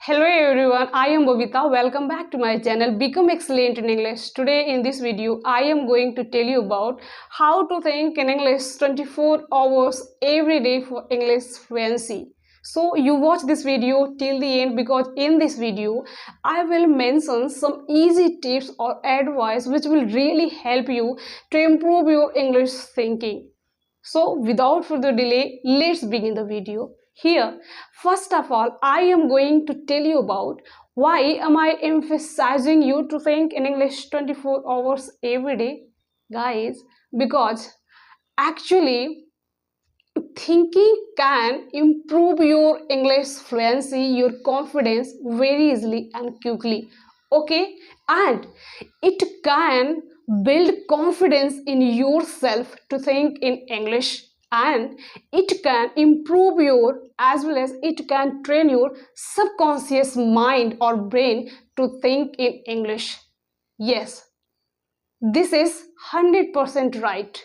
Hello everyone, I am Bobita. Welcome back to my channel Become Excellent in English. Today in this video, I am going to tell you about how to think in English 24 hours every day for English fluency. So you watch this video till the end because in this video, I will mention some easy tips or advice which will really help you to improve your English thinking. So without further delay, let's begin the video. Here, first of all, I am going to tell you about why am I emphasizing you to think in English 24 hours every day? Guys, because actually thinking can improve your English fluency, your confidence very easily and quickly. Okay, and it can build confidence in yourself to think in English, and it can improve your as well as it can train your subconscious mind or brain to think in English. Yes, this is 100% right.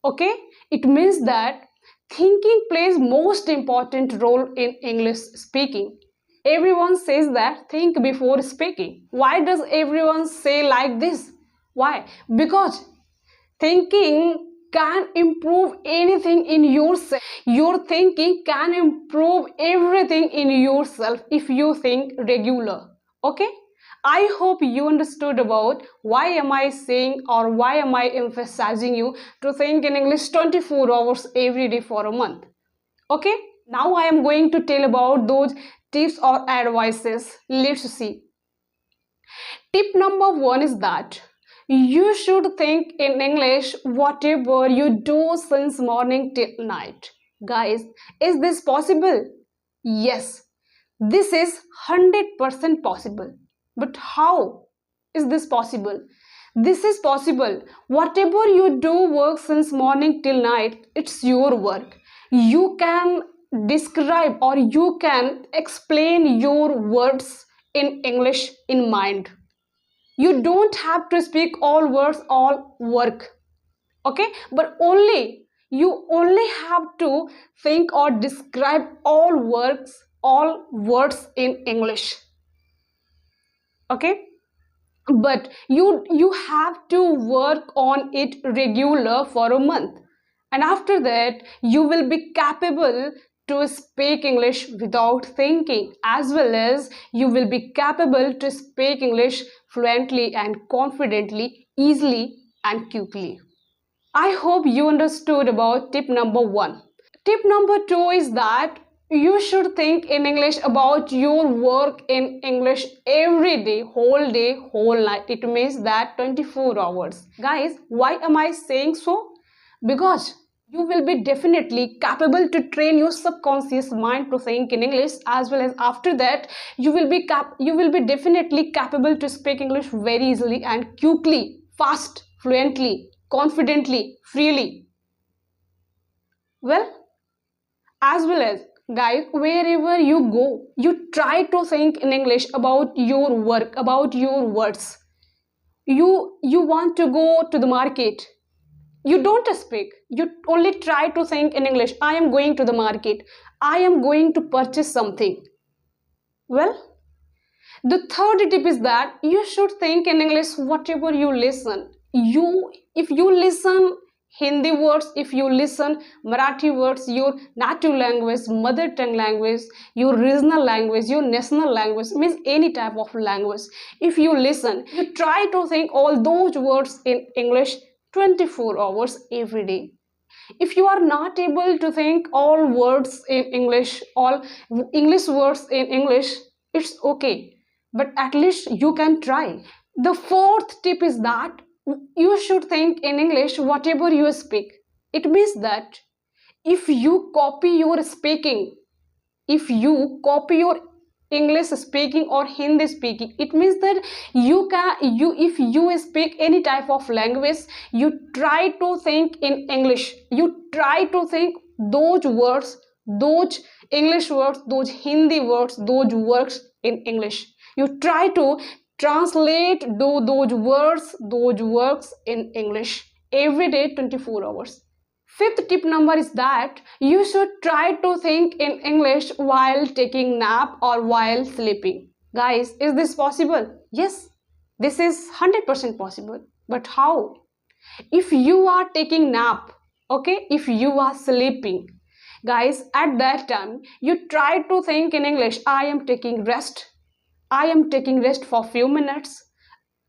Okay, it means that thinking plays most important role in English speaking. Everyone says that think before speaking. Why does everyone say like this? Why? Because thinking can improve anything in yourself. Your thinking can improve everything in yourself if you think regular. Okay, I hope you understood about why am I saying or why am I emphasizing you to think in English 24 hours every day for a month. Okay, now I am going to tell about those tips or advices. Let's see. Tip number 1 is that you should think in English whatever you do since morning till night. Guys, is this possible? Yes, this is 100% possible. But how is this possible? This is possible. Whatever you do work since morning till night, it's your work. You can describe or you can explain your words in English in mind. You don't have to speak all words, all work. Okay, but you only have to think or describe all words in English. Okay, but you have to work on it regular for a month, and after that you will be capable to speak English without thinking, as well as you will be capable to speak English fluently and confidently, easily and quickly. I hope you understood about tip number 1. Tip number 2 is that you should think in English about your work in English every day, whole night. It means that 24 hours. Guys, why am I saying so? Because you will be definitely capable to train your subconscious mind to think in English, as well as after that you will be definitely capable to speak English very easily and quickly, fast, fluently, confidently, freely. Well, as well as guys, wherever you go, you try to think in English about your work, about your words. You want to go to the market, you don't speak, you only try to think in English. I am going to the market, I am going to purchase something. Well, the third tip is that you should think in English whatever you listen. If you listen Hindi words, if you listen Marathi words, your native language, mother tongue language, your regional language, your national language, means any type of language. If you listen, you try to think all those words in English 24 hours every day. If you are not able to think all words in English, all English words in English, it's okay, but at least you can try. The fourth tip is that you should think in English whatever you speak. It means that if you copy your speaking, if you copy your English speaking or Hindi speaking, it means that if you speak any type of language, you try to think in English. You try to think those words, those English words, those Hindi words, those words in English. You try to translate those words, those works in English every day, 24 hours. Fifth tip number is that you should try to think in English while taking nap or while sleeping. Guys, is this possible? Yes, this is 100% possible. But how? If you are taking nap, okay, if you are sleeping, guys, at that time you try to think in English. I am taking rest. I am taking rest for few minutes,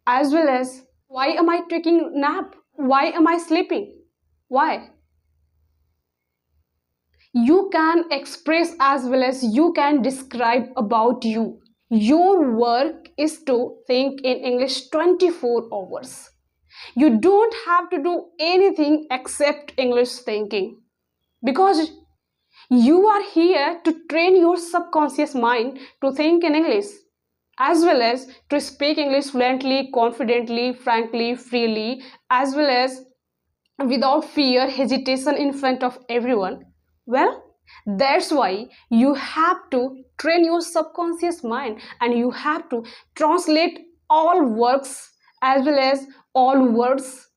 as well as why am I taking nap? Why am I sleeping? Why? You can express as well as you can describe about you. Your work is to think in English 24 hours. You don't have to do anything except English thinking, because you are here to train your subconscious mind to think in English, as well as to speak English fluently, confidently, frankly, freely, as well as without fear, hesitation in front of everyone. Well, that's why you have to train your subconscious mind and you have to translate all works as well as all words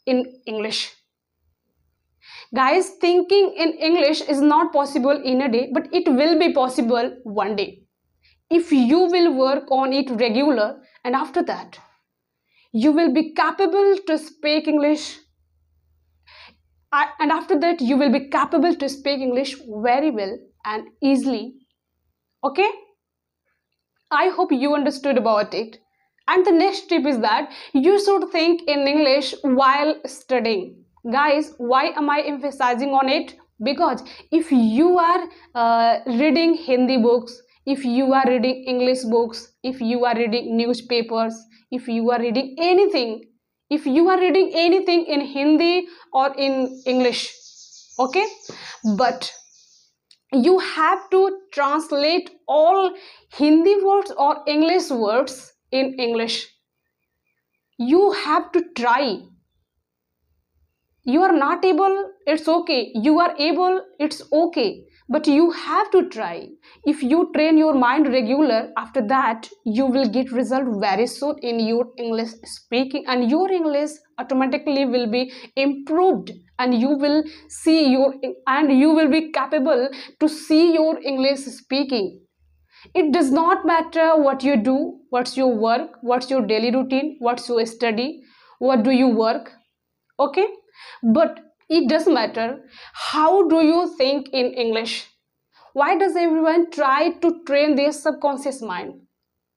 in English. Guys, thinking in English is not possible in a day, but it will be possible one day if you will work on it regular, and after that you will be capable to speak English, and after that you will be capable to speak English very well and easily. Okay, I hope you understood about it. And the next tip is that you should think in English while studying. Guys, why am I emphasizing on it? Because if you are reading Hindi books, if you are reading English books, if you are reading newspapers, if you are reading anything, if you are reading anything in Hindi or in English, okay, but you have to translate all Hindi words or English words in English. You have to try. You are not able, it's okay. You are able, it's okay, but you have to try. If you train your mind regular, after that you will get result very soon in your English speaking, and your English automatically will be improved, and you will see your, and you will be capable to see your English speaking. It does not matter what you do, what's your work, what's your daily routine, what's your study, what do you work, okay, but it does matter how do you think in English. Why does everyone try to train their subconscious mind?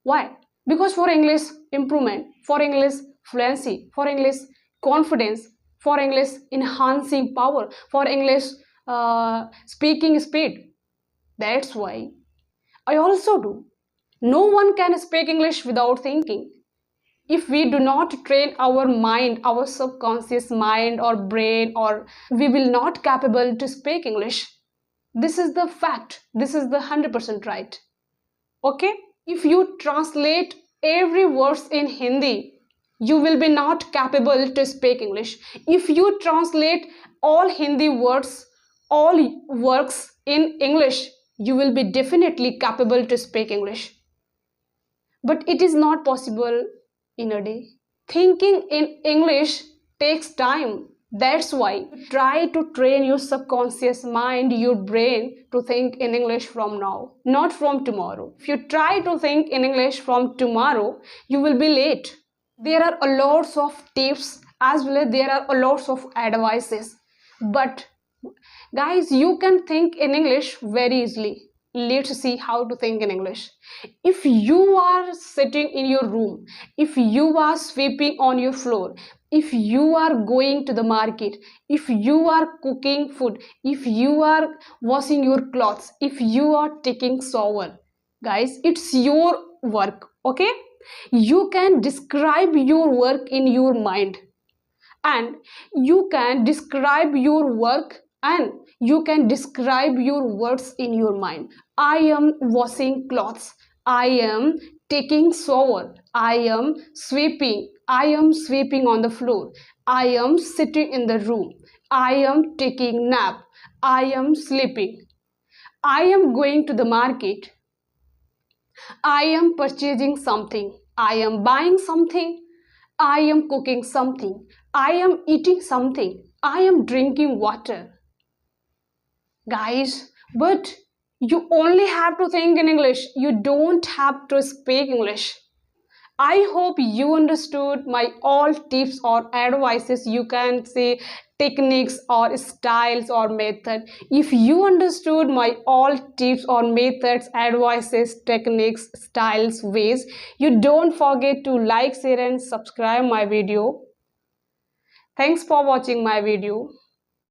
Why? Because for English improvement, for English fluency, for English confidence, for English enhancing power, for English speaking speed. That's why I also do. No one can speak English without thinking. If we do not train our mind, our subconscious mind or brain, or we will not capable to speak English. This is the fact. This is the 100% right. Okay, if you translate every words in Hindi, you will be not capable to speak English. If you translate all Hindi words, all works in English, you will be definitely capable to speak English. But it is not possible in a day. Thinking in English takes time. That's why try to train your subconscious mind, your brain, to think in English from now, not from tomorrow. If you try to think in English from tomorrow, you will be late. There are a lots of tips as well as there are a lots of advices, but guys, you can think in English very easily. Let's see how to think in English. If you are sitting in your room, if you are sweeping on your floor, if you are going to the market, if you are cooking food, if you are washing your clothes, if you are taking shower, guys, it's your work, okay? You can describe your work in your mind, and you can describe your work, and you can describe your words in your mind. I am washing clothes, I am taking shower, I am sweeping on the floor, I am sitting in the room, I am taking nap, I am sleeping, I am going to the market, I am purchasing something, I am buying something, I am cooking something, I am eating something. I am drinking water. Guys, but you only have to think in English. You don't have to speak English. I hope you understood my all tips or advices. You can say techniques or styles or method. If you understood my all tips or methods, advices, techniques, styles, ways, you don't forget to like, share and subscribe my video. Thanks for watching my video.